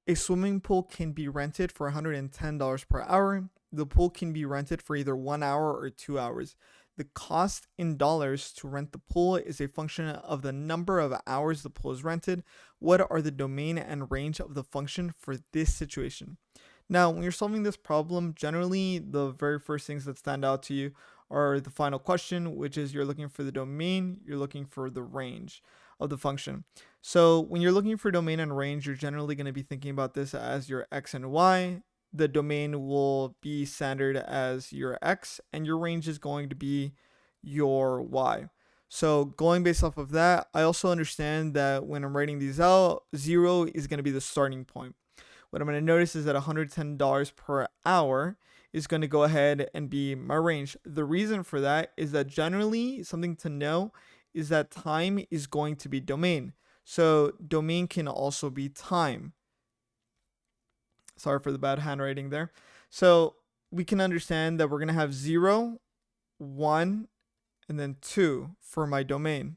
A swimming pool can be rented for $110 per hour. The pool can be rented for either 1 hour or 2 hours. The cost in dollars to rent the pool is a function of the number of hours the pool is rented. What are the domain and range of the function for this situation? Now, when you're solving this problem, generally the very first things that stand out to you are the final question, which is you're looking for the domain, you're looking for the range of the function. So when you're looking for domain and range, you're generally going to be thinking about this as your x and y. The domain will be standard as your x, and your range is going to be your y. So going based off of that, I also understand that when I'm writing these out, 0 is going to be the starting point. What I'm going to notice is that $110 per hour is going to go ahead and be my range. The reason for that is that generally something to know is that time is going to be domain. So domain can also be time. Sorry for the bad handwriting there. So we can understand that we're going to have 0, 1, and then 2 for my domain.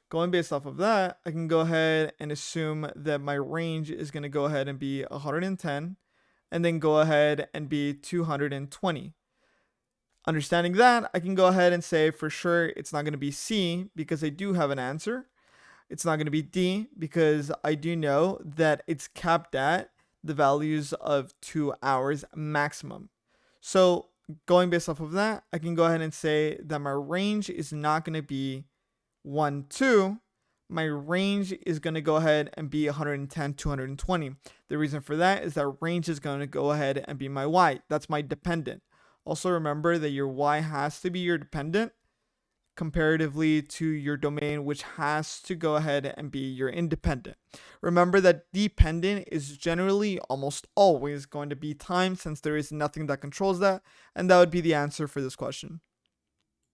Going based off of that, I can go ahead and assume that my range is going to go ahead and be 110 and then go ahead and be 220. Understanding that, I can go ahead and say for sure it's not going to be C because I do have an answer. It's not going to be D because I do know that it's capped at the values of 2 hours maximum. So going based off of that, I can go ahead and say that my range is not going to be 1, 2. My range is going to go ahead and be 110, 220. The reason for that is that range is going to go ahead and be my y. That's my dependent. Also remember that your y has to be your dependent comparatively to your domain, which has to go ahead and be your independent. Remember that dependent is generally almost always going to be time, since there is nothing that controls that, and that would be the answer for this question.